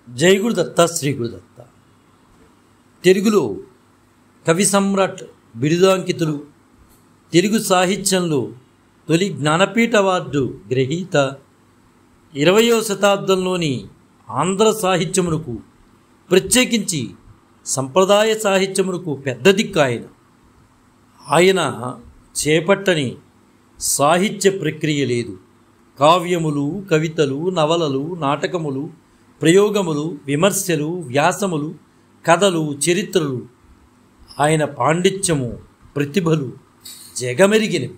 జై గురుదత్త శ్రీ గురుదత్త. తెలుగులో కవి సమ్రాట్ బిరుదాంకితులు, తెలుగు సాహిత్యంలో తొలి జ్ఞానపీఠ అవార్డు గ్రహీత, 20వ శతాబ్దంలోని ఆంధ్ర సాహిత్యమునకు ప్రత్యేకించి సంప్రదాయ సాహిత్యమునకు పెద్ద దిక్కు ఆయన చేపట్టని సాహిత్య ప్రక్రియ లేదు. కావ్యములు, కవితలు, నవలలు, నాటకములు, ప్రయోగములు, విమర్శలు, వ్యాసములు, కథలు, చరిత్రలు, ఆయన పాండిత్యము, ప్రతిభలు జగమెరిగినవి.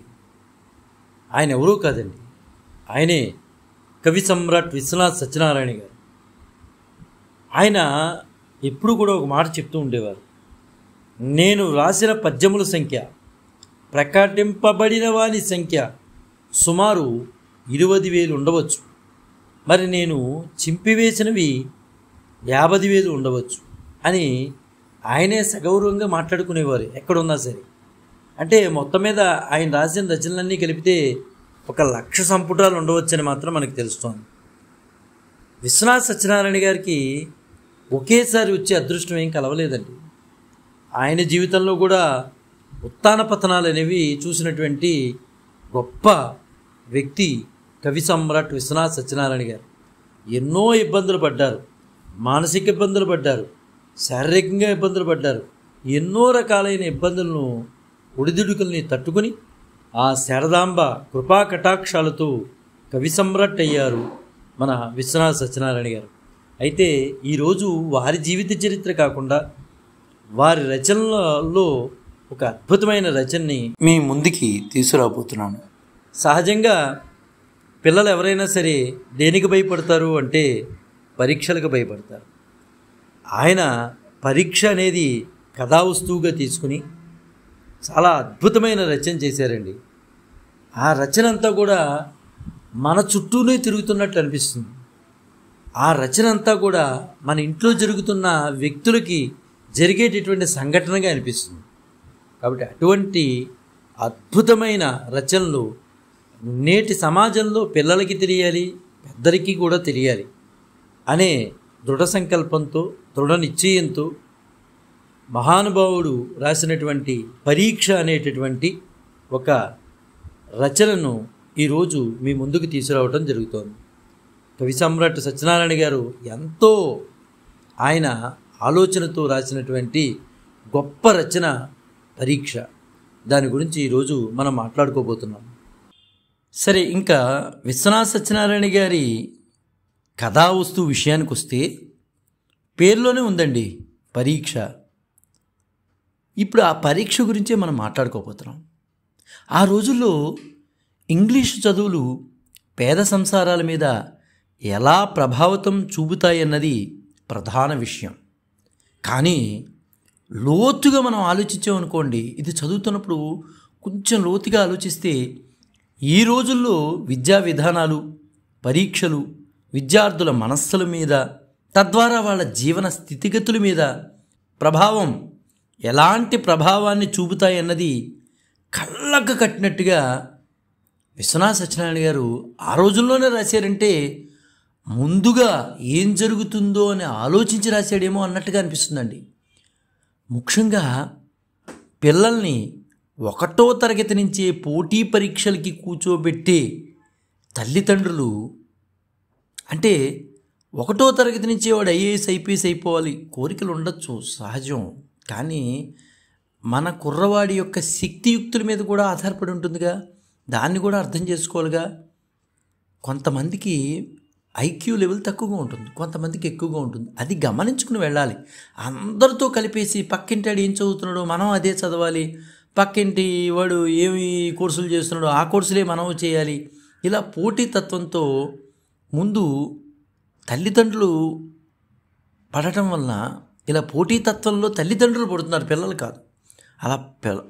ఆయన ఎవరూ కాదండి, ఆయనే కవి సమ్రాట్ విశ్వనాథ్ సత్యనారాయణ గారు. ఆయన ఎప్పుడు కూడా ఒక మాట చెప్తూ ఉండేవారు, నేను రాసిన పద్యముల సంఖ్య, ప్రకటింపబడిన వాని సంఖ్య సుమారు 20,000 ఉండవచ్చు, మరి నేను చింపివేసినవి 50,000 ఉండవచ్చు అని ఆయనే సగౌరవంగా మాట్లాడుకునేవారు ఎక్కడున్నా సరే. అంటే మొత్తం మీద ఆయన రాసిన రచనలన్నీ కలిపితే 1,00,000 సంపుటాలు ఉండవచ్చని మాత్రం మనకు తెలుస్తోంది. విశ్వనాథ్ సత్యనారాయణ గారికి ఒకేసారి వచ్చే అదృష్టం ఏం కలవలేదండి. ఆయన జీవితంలో కూడా ఉత్థాన పతనాలు అనేవి చూసినటువంటి గొప్ప వ్యక్తి కవి సమ్రాట్ విశ్వనాథ్ సత్యనారాయణ గారు. ఎన్నో ఇబ్బందులు పడ్డారు, మానసిక ఇబ్బందులు పడ్డారు, శారీరకంగా ఇబ్బందులు పడ్డారు. ఎన్నో రకాలైన ఇబ్బందులను, ఒడిదుడుకుల్ని తట్టుకుని ఆ శారదాంబ కృపా కటాక్షాలతో కవి సమ్రాట్ అయ్యారు మన విశ్వనాథ్ సత్యనారాయణ గారు. అయితే ఈరోజు వారి జీవిత చరిత్ర కాకుండా వారి రచనలలో ఒక అద్భుతమైన రచనని మీ ముందుకి తీసుకురాబోతున్నాను. సహజంగా పిల్లలు ఎవరైనా సరే దేనికి భయపడతారు అంటే పరీక్షలకు భయపడతారు. ఆయన పరీక్ష అనేది కథా వస్తువుగా తీసుకుని చాలా అద్భుతమైన రచన చేశారండి. ఆ రచన అంతా కూడా మన చుట్టూనే తిరుగుతున్నట్లు అనిపిస్తుంది. ఆ రచన అంతా కూడా మన ఇంట్లో జరుగుతున్న వ్యక్తులకి జరిగేటటువంటి సంఘటనగా అనిపిస్తుంది. కాబట్టి అటువంటి అద్భుతమైన రచనలు నేటి సమాజంలో పిల్లలకి తెలియాలి, పెద్దలకి కూడా తెలియాలి అనే దృఢ సంకల్పంతో, దృఢ నిశ్చయంతో మహానుభావుడు రాసినటువంటి పరీక్ష అనేటటువంటి ఒక రచనను ఈరోజు మీ ముందుకు తీసుకురావడం జరుగుతోంది. కవి సమ్రాట్ సత్యనారాయణ గారు ఎంతో ఆయన ఆలోచనతో రాసినటువంటి గొప్ప రచన పరీక్ష. దాని గురించి ఈరోజు మనం మాట్లాడుకోబోతున్నాం. సరే, ఇంకా విశ్వనాథ్ సత్యనారాయణ గారి కథా వస్తువు విషయానికి వస్తే పేరులోనే ఉందండి పరీక్ష. ఇప్పుడు ఆ పరీక్ష గురించే మనం మాట్లాడుకోబోతున్నాం. ఆ రోజుల్లో ఇంగ్లీషు చదువులు పేద సంసారాల మీద ఎలా ప్రభావితం చూపుతాయన్నది ప్రధాన విషయం. కానీ లోతుగా మనం ఆలోచించామనుకోండి, ఇది చదువుతున్నప్పుడు కొంచెం లోతుగా ఆలోచిస్తే ఈ రోజుల్లో విద్యా విధానాలు, పరీక్షలు విద్యార్థుల మనస్సుల మీద, తద్వారా వాళ్ళ జీవన స్థితిగతుల మీద ప్రభావం, ఎలాంటి ప్రభావాన్ని చూపుతాయన్నది కళ్ళకు కట్టినట్టుగా విశ్వనాథ్ సత్యనారాయణ గారు ఆ రోజుల్లోనే రాశారంటే ముందుగా ఏం జరుగుతుందో అని ఆలోచించి రాశాడేమో అన్నట్టుగా అనిపిస్తుందండి. ముఖ్యంగా పిల్లల్ని 1వ తరగతి నుంచే పోటీ పరీక్షలకి కూర్చోబెట్టే తల్లిదండ్రులు, అంటే 1వ తరగతి నుంచే వాడు ఐఏఎస్ ఐపీఎస్ అయిపోవాలి, కోరికలు ఉండొచ్చు సహజం. కానీ మన కుర్రవాడి యొక్క శక్తియుక్తుల మీద కూడా ఆధారపడి ఉంటుందిగా, దాన్ని కూడా అర్థం చేసుకోవాలిగా. కొంతమందికి ఐక్యూ లెవెల్ తక్కువగా ఉంటుంది, కొంతమందికి ఎక్కువగా ఉంటుంది. అది గమనించుకుని వెళ్ళాలి. అందరితో కలిపేసి పక్కింటాడు ఏం చదువుతున్నాడో మనం అదే చదవాలి, పక్కింటి వాడు ఏమి కోర్సులు చేస్తున్నాడో ఆ కోర్సులే మనం చేయాలి, ఇలా పోటీతత్వంతో ముందు తల్లిదండ్రులు పడటం వలన, ఇలా పోటీతత్వంలో తల్లిదండ్రులు పడుతున్నారు, పిల్లలు కాదు. అలా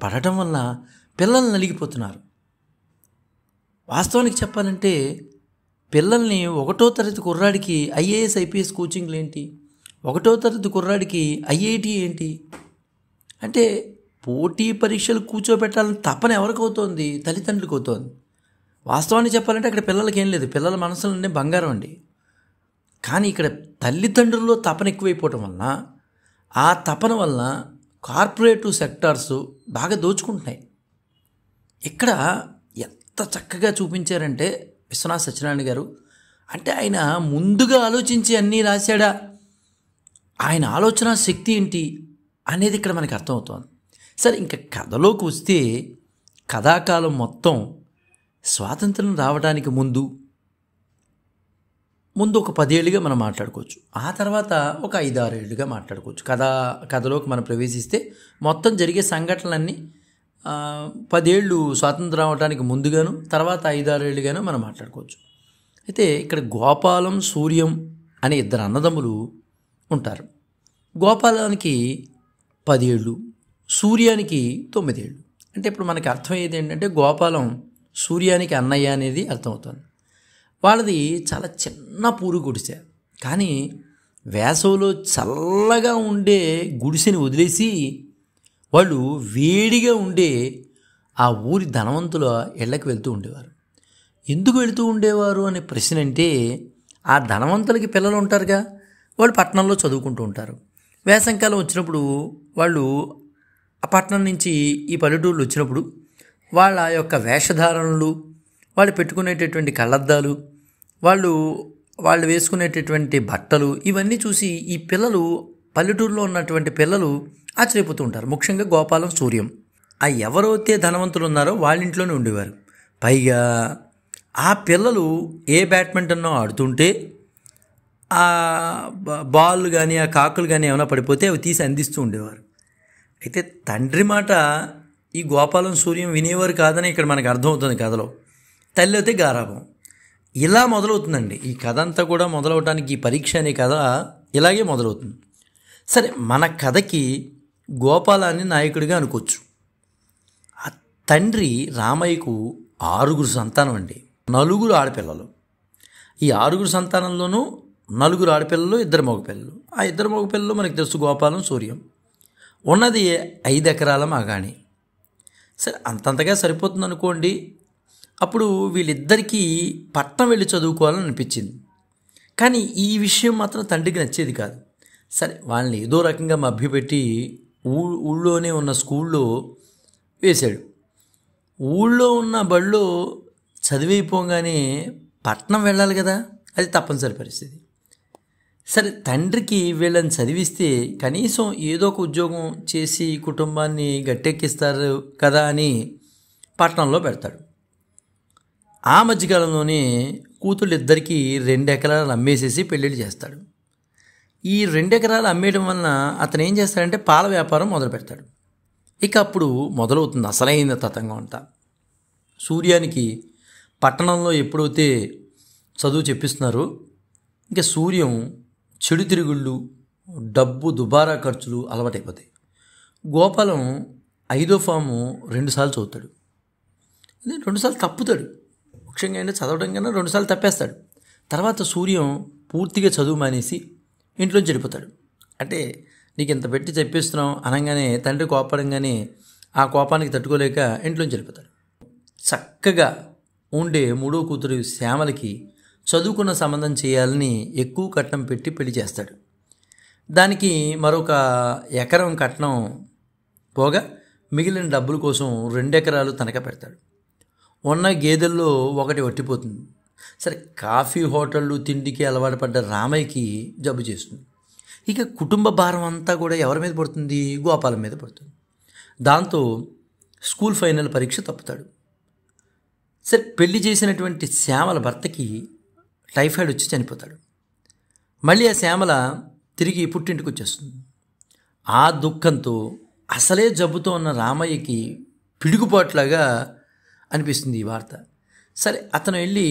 పడటం వలన పిల్లలు నలిగిపోతున్నారు. వాస్తవానికి చెప్పాలంటే పిల్లల్ని 1వ తరగతి కుర్రాడికి ఐఏఎస్ ఐపీఎస్ కోచింగ్లు ఏంటి, 1వ తరగతి కుర్రాడికి ఐఐటి ఏంటి అంటే పోటీ పరీక్షలు కూర్చోబెట్టాలని తపన ఎవరికి అవుతోంది? తల్లిదండ్రులకు అవుతోంది. వాస్తవాన్ని చెప్పాలంటే అక్కడ పిల్లలకి ఏం లేదు, పిల్లల మనసులన్నీ బంగారం అండి. కానీ ఇక్కడ తల్లిదండ్రుల్లో తపన ఎక్కువైపోవటం వలన, ఆ తపన వలన కార్పొరేటివ్ సెక్టార్స్ బాగా దోచుకుంటున్నాయి. ఇక్కడ ఎంత చక్కగా చూపించారంటే విశ్వనాథ్ సత్యనారాయణ గారు, అంటే ఆయన ముందుగా ఆలోచించి అన్నీ రాశాడా, ఆయన ఆలోచన శక్తి ఏంటి అనేది ఇక్కడ మనకు అర్థమవుతోంది. సరే, ఇంకా కథలోకి వస్తే కథాకాలం మొత్తం స్వాతంత్రం రావడానికి ముందు ఒక 10 ఏళ్ళుగా మనం మాట్లాడుకోవచ్చు. ఆ తర్వాత ఒక 5-6 ఏళ్ళుగా మాట్లాడుకోవచ్చు. కథలోకి మనం ప్రవేశిస్తే మొత్తం జరిగే సంఘటనలన్నీ 10 ఏళ్ళు స్వాతంత్రం రావడానికి ముందుగాను, తర్వాత 5-6 ఏళ్ళుగాను మనం మాట్లాడుకోవచ్చు. అయితే ఇక్కడ గోపాలం, సూర్యం అనే 2 అన్నదమ్ములు ఉంటారు. గోపాలానికి 10 ఏళ్ళు, సూర్యానికి 9 ఏళ్ళు. అంటే ఇప్పుడు మనకి అర్థమయ్యేది ఏంటంటే గోపాలం సూర్యానికి అన్నయ్య అనేది అర్థమవుతుంది. వాళ్ళది చాలా చిన్న పూరు గుడిసె, కానీ వేసవిలో చల్లగా ఉండే గుడిసెని వదిలేసి వాళ్ళు వేడిగా ఉండే ఆ ఊరి ధనవంతుల ఇళ్ళకి వెళ్తూ ఉండేవారు. ఎందుకు వెళుతూ ఉండేవారు అనే ప్రశ్న అంటే, ఆ ధనవంతులకి పిల్లలు ఉంటారుగా, వాళ్ళు పట్టణంలో చదువుకుంటూ ఉంటారు. వేసవికాలం వచ్చినప్పుడు వాళ్ళు ఆ పట్టణం నుంచి ఈ పల్లెటూళ్ళు వచ్చినప్పుడు వాళ్ళ యొక్క వేషధారణలు, వాళ్ళు పెట్టుకునేటటువంటి కళ్ళద్దాలు, వాళ్ళు వేసుకునేటటువంటి బట్టలు, ఇవన్నీ చూసి ఈ పిల్లలు, పల్లెటూరులో ఉన్నటువంటి పిల్లలు ఆశ్చర్యపోతూ ఉంటారు. ముఖ్యంగా గోపాలం, సూర్యం ఆ ఎవరైతే ధనవంతులు ఉన్నారో వాళ్ళ ఇంట్లోనే ఉండేవారు. పైగా ఆ పిల్లలు ఏ బ్యాడ్మింటన్ ఆడుతుంటే ఆ బాల్ కానీ ఆ కాకులు కానీ ఏమైనా పడిపోతే అవి తీసి అందిస్తూ ఉండేవారు. అయితే తండ్రి మాట ఈ గోపాలం, సూర్యం వినేవారు కాదని ఇక్కడ మనకు అర్థమవుతుంది కథలో. తల్లి అయితే గారాబం. ఇలా మొదలవుతుందండి ఈ కథ అంతా కూడా. మొదలవటానికి ఈ పరీక్ష అనే కథ ఇలాగే మొదలవుతుంది. సరే, మన కథకి గోపాలాన్ని నాయకుడిగా అనుకోవచ్చు. ఆ తండ్రి రామయ్యకు 6 సంతానం అండి, 4 ఆడపిల్లలు. ఈ 6 సంతానంలోనూ 4 ఆడపిల్లలు, 2 మగపిల్లలు. ఆ 2 మగపిల్లలు మనకు తెలుసు, గోపాలం, సూర్యం. ఉన్నది 5 ఎకరాల మాగాణి. సరే, అంతంతగా సరిపోతుంది అనుకోండి. అప్పుడు వీళ్ళిద్దరికీ పట్నం వెళ్ళి చదువుకోవాలని అనిపించింది. కానీ ఈ విషయం మాత్రం తండ్రికి నచ్చేది కాదు. సరే, వాళ్ళని ఏదో రకంగా మభ్యపెట్టి ఊళ్ళోనే ఉన్న స్కూల్లో వేశాడు. ఊళ్ళో ఉన్న బడిలో చదివైపోగానే పట్నం వెళ్ళాలి కదా, అది తప్పనిసరి పరిస్థితి. సరే, తండ్రికి వీళ్ళని చదివిస్తే కనీసం ఏదో ఒక ఉద్యోగం చేసి కుటుంబాన్ని గట్టెక్కిస్తారు కదా అని పట్టణంలో పెడతాడు. ఆ మధ్యకాలంలోనే కూతుళ్ళిద్దరికీ 2 ఎకరాలు అమ్మేసేసి పెళ్ళిళ్ళు చేస్తాడు. ఈ 2 ఎకరాలు అమ్మేయడం వలన అతను ఏం చేస్తాడంటే పాల వ్యాపారం మొదలు పెడతాడు. ఇక అప్పుడు మొదలవుతుంది అసలైన తతంగం అంతా. సూర్యానికి పట్టణంలో ఎప్పుడైతే చదువు చెప్పిస్తున్నారో, ఇంకా సూర్యం చెడు తిరుగుళ్ళు, డబ్బు దుబారా ఖర్చులు అలవాటైపోతాయి. గోపాలం 5వ ఫాము 2 సార్లు చదువుతాడు. 2 సార్లు తప్పుతాడు. ముఖ్యంగా అంటే చదవడం కన్నా 2 సార్లు తప్పేస్తాడు. తర్వాత సూర్యం పూర్తిగా చదువు మానేసి ఇంట్లో చెడిపోతాడు. అంటే నీకు ఇంత పెట్టి చెప్పిస్తున్నాం అనగానే తండ్రి కోపడంగానే ఆ కోపానికి తట్టుకోలేక ఇంట్లో చెడిపోతాడు. చక్కగా ఉండే 3వ కూతురు శ్యామలకి చదువుకున్న సంబంధం చేయాలని ఎక్కువ కట్నం పెట్టి పెళ్లి చేస్తాడు. దానికి మరొక ఎకరం కట్నం పోగా మిగిలిన డబ్బుల కోసం 2 ఎకరాలు తనఖా పెడతాడు. ఉన్న గేదెల్లో ఒకటి వట్టిపోతుంది. సరే, కాఫీ హోటళ్ళు తిండికి అలవాటు పడ్డ రామయ్యకి జబ్బు చేస్తుంది. ఇక కుటుంబ భారం అంతా కూడా ఎవరి మీద పడుతుంది? గోపాలం మీద పడుతుంది. దాంతో స్కూల్ ఫైనల్ పరీక్ష తప్పుతాడు. సరే, పెళ్లి చేసినటువంటి శ్యామల భర్తకి టైఫాయిడ్ వచ్చి చనిపోతాడు. మళ్ళీ ఆ శ్యామల తిరిగి పుట్టింటికి వచ్చేస్తుంది. ఆ దుఃఖంతో అసలే జబ్బుతో ఉన్న రామయ్యకి పిడుగుపాట్లాగా అనిపిస్తుంది ఈ వార్త. సరే, అతను వెళ్ళి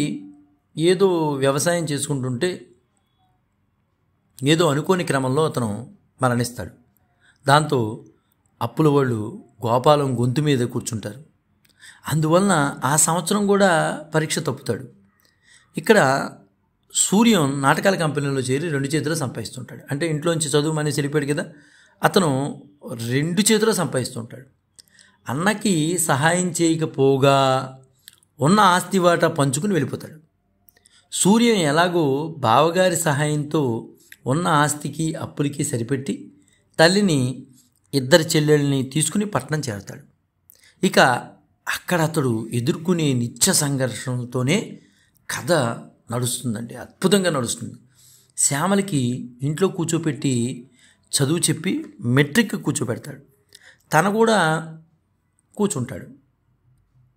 ఏదో వ్యవసాయం చేసుకుంటుంటే ఏదో అనుకోని క్రమంలో అతను మరణిస్తాడు. దాంతో అప్పుల వాళ్ళు గోపాలం గొంతు మీద కూర్చుంటారు. అందువలన ఆ సంవత్సరం కూడా పరీక్ష తప్పుతాడు. ఇక్కడ సూర్యం నాటకాల కంపెనీలో చేరి 2 చేతులు సంపాదిస్తుంటాడు. అంటే ఇంట్లోంచి చదువు మానేసి వెళ్ళిపోయాడు కదా, అతను 2 చేతులు సంపాదిస్తుంటాడు. అన్నకి సహాయం చేయకపోగా ఉన్న ఆస్తి వాటా పంచుకుని వెళ్ళిపోతాడు. సూర్యం ఎలాగో బావగారి సహాయంతో ఉన్న ఆస్తికి అప్పులకి సరిపెట్టి తల్లిని, ఇద్దరు చెల్లెల్ని తీసుకుని పట్నం చేరతాడు. ఇక అక్కడ అతడు ఎదుర్కొనే నిత్య సంఘర్షణలతోనే కథ నడుస్తుందండి. అద్భుతంగా నడుస్తుంది. శ్యామలకి ఇంట్లో కూర్చోపెట్టి చదువు చెప్పి మెట్రిక్ కూర్చోబెడతాడు. తను కూడా కూర్చుంటాడు.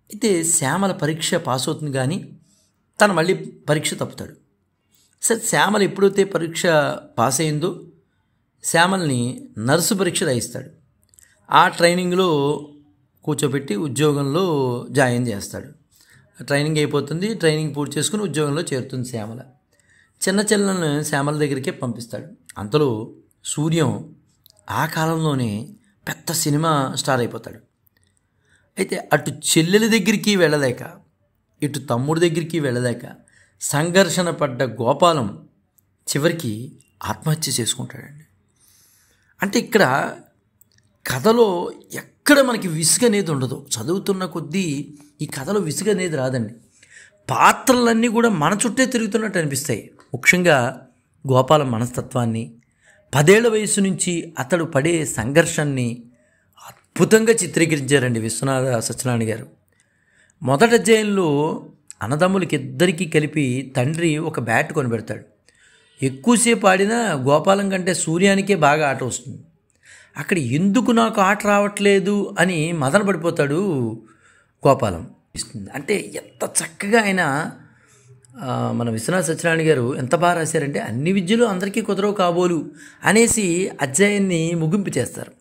అయితే శ్యామల పరీక్ష పాస్ అవుతుంది, కానీ తను మళ్ళీ పరీక్ష తప్పుతాడు. సరే, శ్యామల ఎప్పుడైతే పరీక్ష పాస్ అయిందో శ్యామల్ని నర్సు పరీక్ష రాయిస్తాడు. ఆ ట్రైనింగ్లో కూర్చోబెట్టి ఉద్యోగంలో జాయిన్ చేస్తాడు. ట్రైనింగ్ అయిపోతుంది. ట్రైనింగ్ పూర్తి చేసుకుని ఉద్యోగంలో చేరుతుంది శ్యామల. చిన్న చెల్లెలను శ్యామల దగ్గరికే పంపిస్తాడు. అంతలో సూర్యం ఆ కాలంలోనే పెద్ద సినిమా స్టార్ అయిపోతాడు. అయితే అటు చెల్లెల దగ్గరికి వెళ్ళలేక, ఇటు తమ్ముడి దగ్గరికి వెళ్ళలేక సంఘర్షణ పడ్డ గోపాలం చివరికి ఆత్మహత్య చేసుకుంటాడండి. అంటే ఇక్కడ కథలో ఎక్కడ మనకి విసుగు అనేది ఉండదు. చదువుతున్న కొద్దీ ఈ కథలో విసుగు అనేది రాదండి. పాత్రలన్నీ కూడా మన చుట్టే తిరుగుతున్నట్టు అనిపిస్తాయి. ముఖ్యంగా గోపాలం మనస్తత్వాన్ని, 10 ఏళ్ల వయసు నుంచి అతడు పడే సంఘర్షణని అద్భుతంగా చిత్రీకరించారండి విశ్వనాథ సత్యనారాయణ గారు. మొదటి అధ్యాయంలో అన్నదమ్ములకి ఇద్దరికీ కలిపి తండ్రి ఒక బ్యాట్ కొనిపెడతాడు. ఎక్కువసేపు ఆడినా గోపాలం కంటే సూర్యానికే బాగా ఆట వస్తుంది. అక్కడ ఎందుకు నాకు ఆట రావట్లేదు అని మదన పడిపోతాడు గోపాలం. అంటే ఎంత చక్కగా ఆయన మన విశ్వనాథ సత్యనారాయణ గారు ఎంత బాగా రాశారంటే, అన్ని విద్యలు అందరికీ కుదరవు కాబోలు అనేసి అధ్యాయాన్ని ముగింపు చేస్తారు.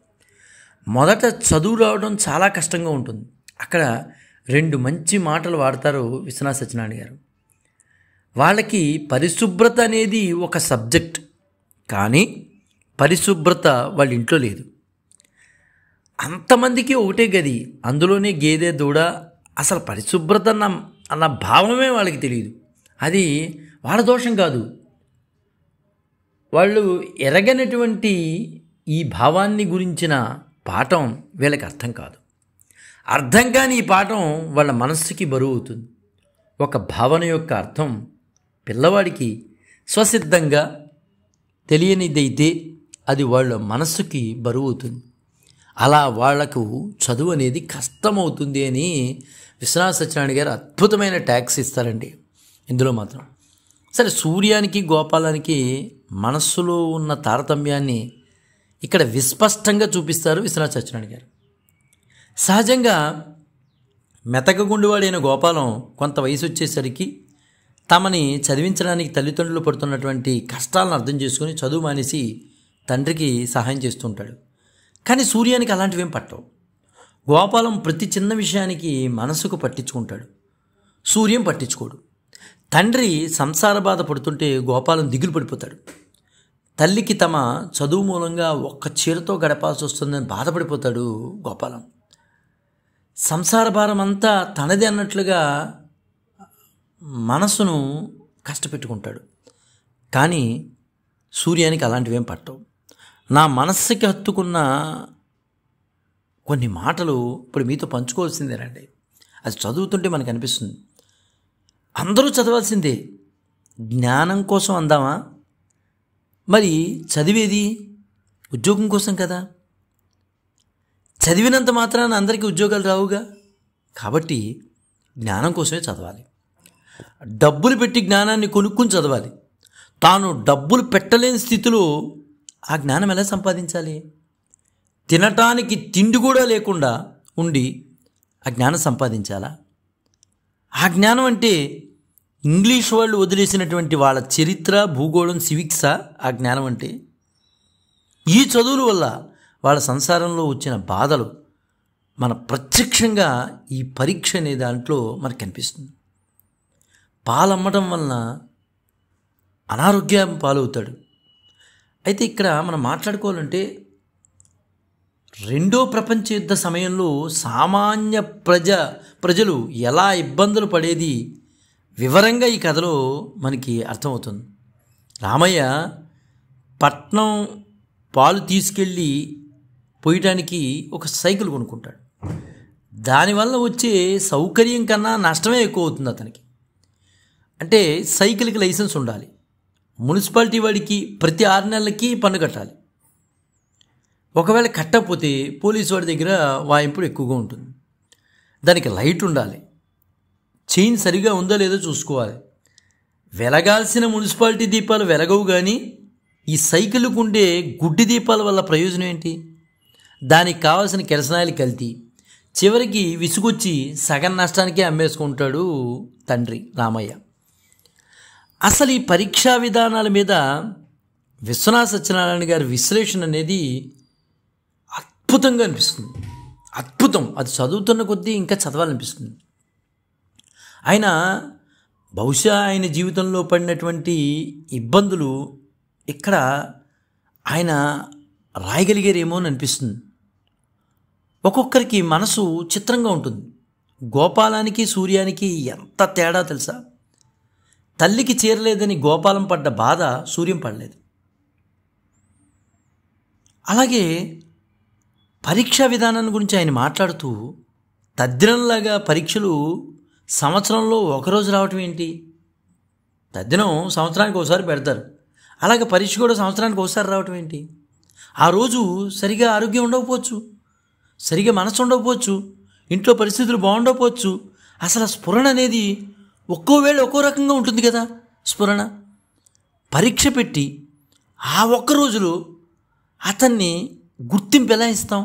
మొదట చదువు రావడం చాలా కష్టంగా ఉంటుంది. అక్కడ 2 మంచి మాటలు వాడతారు విశ్వనాథ సత్యనారాయణ గారు. వాళ్ళకి పరిశుభ్రత అనేది ఒక సబ్జెక్ట్, కానీ పరిశుభ్రత వాళ్ళ ఇంట్లో లేదు. అంతమందికి ఒకటే గది, అందులోనే గేదె దూడ. అసలు పరిశుభ్రత అన్న భావమే వాళ్ళకి తెలియదు. అది వాళ్ళ దోషం కాదు. వాళ్ళు ఎరగనటువంటి ఈ భావాన్ని గురించిన పాఠం వీళ్ళకి అర్థం కాదు. అర్థం కాని ఈ పాఠం వాళ్ళ మనస్సుకి బరువు అవుతుంది. ఒక భావన యొక్క అర్థం పిల్లవాడికి స్వసిద్ధంగా తెలియనిదైతే అది వాళ్ళ మనస్సుకి బరువు అవుతుంది. అలా వాళ్లకు చదువు అనేది కష్టమవుతుంది అని విశ్వనాథ సత్యనారాయణ గారు అద్భుతమైన ట్యాక్స్ ఇస్తారండి ఇందులో మాత్రం. సరే, సూర్యానికి గోపాలానికి మనస్సులో ఉన్న తారతమ్యాన్ని ఇక్కడ విస్పష్టంగా చూపిస్తారు విశ్వనాథ సత్యనారాయణ గారు. సహజంగా మెతకగుండువాడైన గోపాలం కొంత వయసు వచ్చేసరికి తమని చదివించడానికి తల్లిదండ్రులు పడుతున్నటువంటి కష్టాలను అర్థం చేసుకుని చదువు మానేసి తండ్రికి సహాయం చేస్తుంటాడు. కానీ సూర్యానికి అలాంటివేం పట్టవు. గోపాలం ప్రతి చిన్న విషయానికి మనసుకు పట్టించుకుంటాడు, సూర్యం పట్టించుకోడు. తండ్రి సంసార బాధ పడుతుంటే గోపాలం దిగులు పడిపోతాడు. తల్లికి తమ చదువు మూలంగా ఒక్క చీరతో గడపాల్సి వస్తుందని బాధపడిపోతాడు గోపాలం. సంసార భారం అంతా తనది అన్నట్లుగా మనసును కష్టపెట్టుకుంటాడు. కానీ సూర్యానికి అలాంటివేం పట్టవు. నా మనస్సుకి హత్తుకున్న కొన్ని మాటలు ఇప్పుడు మీతో పంచుకోవాల్సిందేనండి. అది చదువుతుంటే మనకు అనిపిస్తుంది, అందరూ చదవాల్సిందే. జ్ఞానం కోసం అందామా? మరి చదివేది ఉద్యోగం కోసం కదా. చదివినంత మాత్రాన అందరికీ ఉద్యోగాలు రావుగా. కాబట్టి జ్ఞానం కోసమే చదవాలి. డబ్బులు పెట్టి జ్ఞానాన్ని కొనుక్కుని చదవాలి. తాను డబ్బులు పెట్టలేని స్థితిలో ఆ జ్ఞానం ఎలా సంపాదించాలి? తినటానికి తిండి కూడా లేకుండా ఉండి ఆ జ్ఞానం సంపాదించాలా? ఆ జ్ఞానం అంటే ఇంగ్లీష్ వాళ్ళు వదిలేసినటువంటి వాళ్ళ చరిత్ర, భూగోళం, సివిక్సా ఆ జ్ఞానం అంటే? ఈ చదువుల వల్ల వాళ్ళ సంసారంలో వచ్చిన బాధలు మన ప్రత్యక్షంగా ఈ పరీక్ష అనే దాంట్లో మనకు కనిపిస్తుంది. పాలమ్మటం వలన అనారోగ్యం పాలవుతాడు. అయితే ఇక్కడ మనం మాట్లాడుకోవాలంటే, 2వ ప్రపంచ యుద్ధ సమయంలో సామాన్య ప్రజలు ఎలా ఇబ్బందులు పడేది వివరంగా ఈ కథలో మనకి అర్థమవుతుంది. రామయ్య పట్నం పాలు తీసుకెళ్ళి పోయటానికి ఒక సైకిల్ కొనుక్కుంటాడు. దానివల్ల వచ్చే సౌకర్యం కన్నా నష్టమే ఎక్కువ అవుతుంది అతనికి. అంటే సైకిల్కి లైసెన్స్ ఉండాలి. మున్సిపాలిటీ వాడికి ప్రతి 6 నెలలకి పన్ను కట్టాలి. ఒకవేళ కట్టకపోతే పోలీసు వాడి దగ్గర వాయింపుడు ఎక్కువగా ఉంటుంది. దానికి లైట్ ఉండాలి. చైన్ సరిగా ఉందో లేదో చూసుకోవాలి. వెలగాల్సిన మున్సిపాలిటీ దీపాలు వెలగవు, కానీ ఈ సైకిల్కు ఉండే గుడ్డి దీపాల వల్ల ప్రయోజనం ఏంటి? దానికి కావాల్సిన కిరసనాయిలు కల్తీ, చివరికి విసుగొచ్చి సగం నష్టానికే అమ్మేసుకుంటాడు తండ్రి రామయ్య. అసలు ఈ పరీక్షా విధానాల మీద విశ్వనాథ సత్యనారాయణ గారి విశ్లేషణ అనేది అద్భుతంగా అనిపిస్తుంది. అద్భుతం. అది చదువుతున్న కొద్దీ ఇంకా చదవాలనిపిస్తుంది. ఆయన బహుశా ఆయన జీవితంలో పడినటువంటి ఇబ్బందులు ఇక్కడ ఆయన రాయగలిగారేమో అని అనిపిస్తుంది. ఒక్కొక్కరికి మనసు చిత్రంగా ఉంటుంది. గోపాలానికి సూర్యానికి ఎంత తేడా తెలుసా? తల్లికి చేరలేదని గోపాలం పడ్డ బాధ సూర్యం పడలేదు. అలాగే పరీక్షా విధానాన్ని గురించి ఆయన మాట్లాడుతూ, తద్దినంలాగా పరీక్షలు సంవత్సరంలో ఒకరోజు రావటం ఏంటి? తద్దినం సంవత్సరానికి ఒకసారి పెడతారు, అలాగే పరీక్ష కూడా సంవత్సరానికి ఒకసారి రావటం ఏంటి? ఆ రోజు సరిగా ఆరోగ్యం ఉండకపోవచ్చు, సరిగా మనసు ఉండకపోవచ్చు, ఇంట్లో పరిస్థితులు బాగుండకపోవచ్చు. అసలు స్ఫురణ అనేది ఒక్కో వేళ ఒక్కో రకంగా ఉంటుంది కదా. స్ఫురణ పరీక్ష పెట్టి ఆ ఒక్క రోజులో అతన్ని గుర్తింపు ఎలా ఇస్తాం?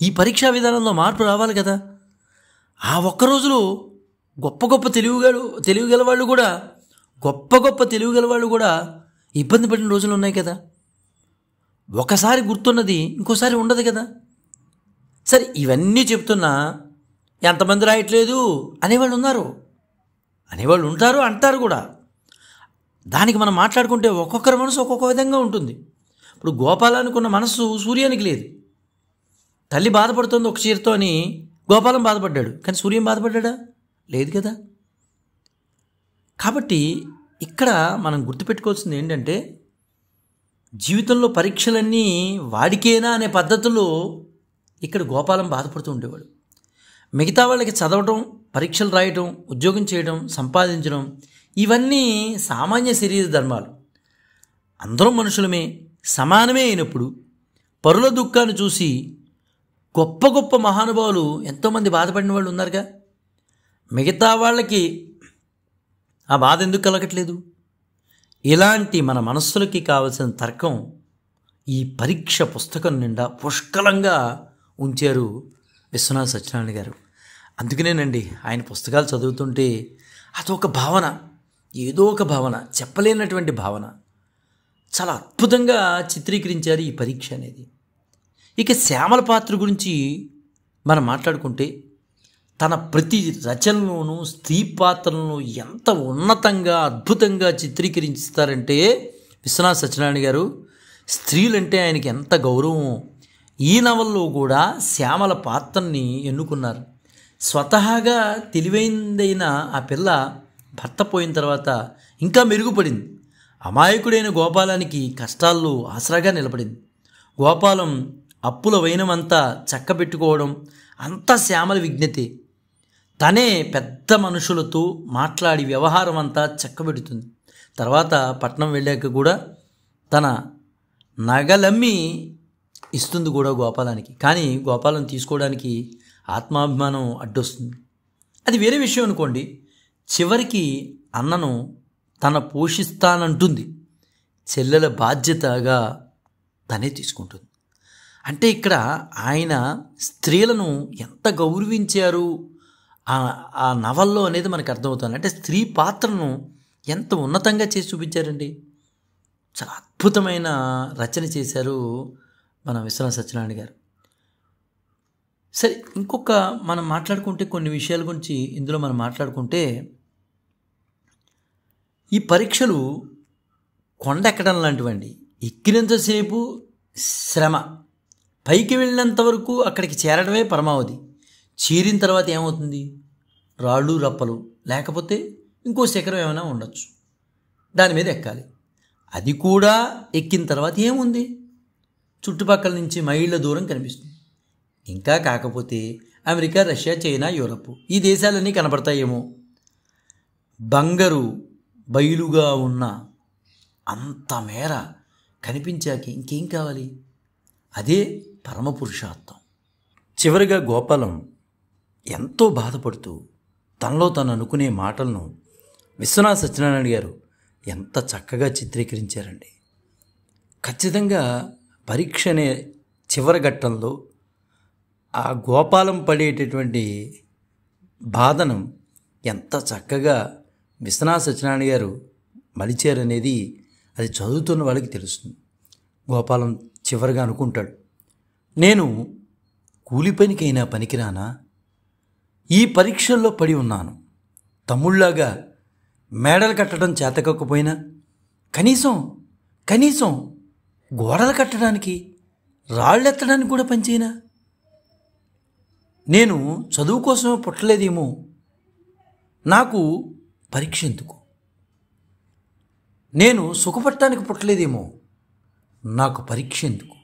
ఈ పరీక్షా విధానంలో మార్పు రావాలి కదా. ఆ ఒక్క రోజులో గొప్ప గొప్ప తెలివిగలవాళ్ళు కూడా ఇబ్బంది పడిన రోజులు ఉన్నాయి కదా. ఒకసారి గుర్తున్నది ఇంకోసారి ఉండదు కదా. సరే, ఇవన్నీ చెప్తున్నా ఎంతమంది రాయట్లేదు అనేవాళ్ళు ఉన్నారు, అనేవాళ్ళు ఉంటారు, అంటారు కూడా. దానికి మనం మాట్లాడుకుంటే ఒక్కొక్కరి మనసు ఒక్కొక్క విధంగా ఉంటుంది. ఇప్పుడు గోపాలానికి ఉన్న మనసు సూర్యానికి లేదు. తల్లి బాధపడుతుంది ఒక చీరతో అని గోపాలం బాధపడ్డాడు, కానీ సూర్యం బాధపడ్డా? లేదు కదా. కాబట్టి ఇక్కడ మనం గుర్తుపెట్టుకోవాల్సింది ఏంటంటే, జీవితంలో పరీక్షలన్నీ వాడికేనా అనే పద్ధతిలో ఇక్కడ గోపాలం బాధపడుతూ ఉండేవాడు. మిగతా వాళ్ళకి చదవటం, పరీక్షలు రాయటం, ఉద్యోగం చేయడం, సంపాదించడం, ఇవన్నీ సామాన్య శరీర ధర్మాలు. అందరం మనుషులమే, సమానమే అయినప్పుడు పరుల దుఃఖాన్ని చూసి గొప్ప గొప్ప మహానుభావులు ఎంతోమంది బాధపడిన వాళ్ళు ఉన్నారుగా. మిగతా వాళ్ళకి ఆ బాధ ఎందుకు కలగట్లేదు? ఇలాంటి మన మనస్సులకి కావలసిన తర్కం ఈ పరీక్ష పుస్తకం నిండా పుష్కలంగా ఉంచారు విశ్వనాథ సత్యనారాయణ గారు. అందుకనేనండి ఆయన పుస్తకాలు చదువుతుంటే అదొక భావన, ఏదో ఒక భావన, చెప్పలేనటువంటి భావన. చాలా అద్భుతంగా చిత్రీకరించారు ఈ పరీక్ష అనేది. ఇక శ్యామల పాత్ర గురించి మనం మాట్లాడుకుంటే, తన ప్రతి రచనలోనూ స్త్రీ పాత్రలను ఎంత ఉన్నతంగా అద్భుతంగా చిత్రీకరిస్తారంటే విశ్వనాథ సత్యనారాయణ గారు, స్త్రీలంటే ఆయనకి ఎంత గౌరవం. ఈ నవల్లో కూడా శ్యామల పాత్రని ఎన్నుకున్నారు. స్వతహాగా తెలివైందైన ఆ పిల్ల భర్త పోయిన తర్వాత ఇంకా మెరుగుపడింది. అమాయకుడైన గోపాలానికి కష్టాల్లో ఆసరాగా నిలబడింది. గోపాలం అప్పుల వైనమంతా చక్కబెట్టుకోవడం అంతా శ్యామల విజ్ఞతే. తనే పెద్ద మనుషులతో మాట్లాడి వ్యవహారం అంతా చక్కబెడుతుంది. తర్వాత పట్నం వెళ్ళాక కూడా తన నగలమ్మి ఇస్తుంది కూడా గోపాలానికి. కానీ గోపాలం తీసుకోవడానికి ఆత్మాభిమానం అడ్డొస్తుంది. అది వేరే విషయం అనుకోండి. చివరికి అన్నను తన పోషిస్తానంటుంది. చెల్లెల బాధ్యతగా తనే తీసుకుంటుంది. అంటే ఇక్కడ ఆయన స్త్రీలను ఎంత గౌరవించారు ఆ నవల్లో అనేది మనకు అర్థమవుతుంది. అంటే స్త్రీ పాత్రను ఎంత ఉన్నతంగా చేసి చూపించారండి. చాలా అద్భుతమైన రచన చేశారు మన విశ్వనాథ సత్యనారాయణ గారు. సరే, ఇంకొక మనం మాట్లాడుకుంటే కొన్ని విషయాల గురించి ఇందులో మనం మాట్లాడుకుంటే, ఈ పరీక్షలు కొండ ఎక్కడం లాంటివండి. ఎక్కినంతసేపు శ్రమ, పైకి వెళ్ళినంత వరకు అక్కడికి చేరడమే పరమావధి. చేరిన తర్వాత ఏమవుతుంది? రాళ్ళు రప్పలు, లేకపోతే ఇంకో శిఖరం ఏమైనా ఉండొచ్చు, దాని మీద ఎక్కాలి. అది కూడా ఎక్కిన తర్వాత ఏముంది? చుట్టుపక్కల నుంచి మైళ్ళ దూరం కనిపిస్తుంది. ఇంకా కాకపోతే అమెరికా, రష్యా, చైనా, యూరప్, ఈ దేశాలన్నీ కనపడతాయేమో. బంగారు బయలుగా ఉన్న అంత మేర కనిపించాక ఇంకేం కావాలి? అదే పరమపురుషార్థం. చివరిగా గోపాలం ఎంతో బాధపడుతూ తనలో తను అనుకునే మాటలను విశ్వనాథ సత్యనారాయణ గారు ఎంత చక్కగా చిత్రీకరించారండి. ఖచ్చితంగా పరీక్ష అనే చివరి ఘట్టంలో ఆ గోపాలం పడేటటువంటి బాధను ఎంత చక్కగా విశ్వనాథ సత్యనారాయణ గారు మలిచారనేది అది చదువుతున్న వాళ్ళకి తెలుస్తుంది. గోపాలం చివరిగా అనుకుంటాడు, నేను కూలి పనికైనా పనికిరానా? ఈ పరీక్షల్లో పడి ఉన్నాను. తమ్ముళ్లాగా మేడలు కట్టడం చేతకపోయినా కనీసం గోడలు కట్టడానికి రాళ్ళెత్తడానికి కూడా పనిచేయనా? నేను చదువు కోసమే పుట్టలేదేమో, నాకు పరీక్ష ఎందుకు? నేను సుఖపడటానికి పుట్టలేదేమో, నాకు పరీక్ష ఎందుకు?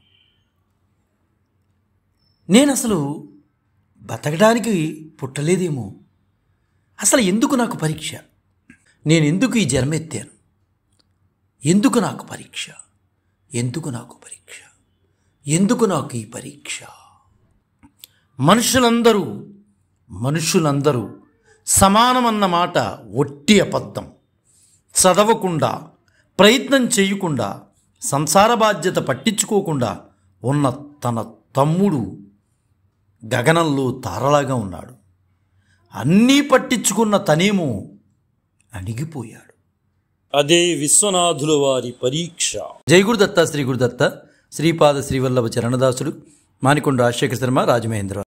నేను అసలు బతకడానికి పుట్టలేదేమో, అసలు ఎందుకు నాకు పరీక్ష? నేను ఎందుకు ఈ జన్మ ఎత్తాను? ఎందుకు నాకు పరీక్ష? ఎందుకు నాకు పరీక్ష? ఎందుకు నాకు ఈ పరీక్ష? మనుషులందరూ సమానమన్న మాట ఒట్టి అబద్ధం. చదవకుండా, ప్రయత్నం చేయకుండా, సంసార బాధ్యత పట్టించుకోకుండా ఉన్న తన తమ్ముడు గగనంలో తారలాగా ఉన్నాడు. అన్నీ పట్టించుకున్న తనేమో అణిగిపోయాడు. అదే విశ్వనాథుల వారి పరీక్ష. జై గురుదత్త, శ్రీ గురుదత్త, శ్రీపాద శ్రీవల్లభ చరణదాసుడు, మానికొండ రాజశేఖర శర్మ, రాజమహేంద్ర.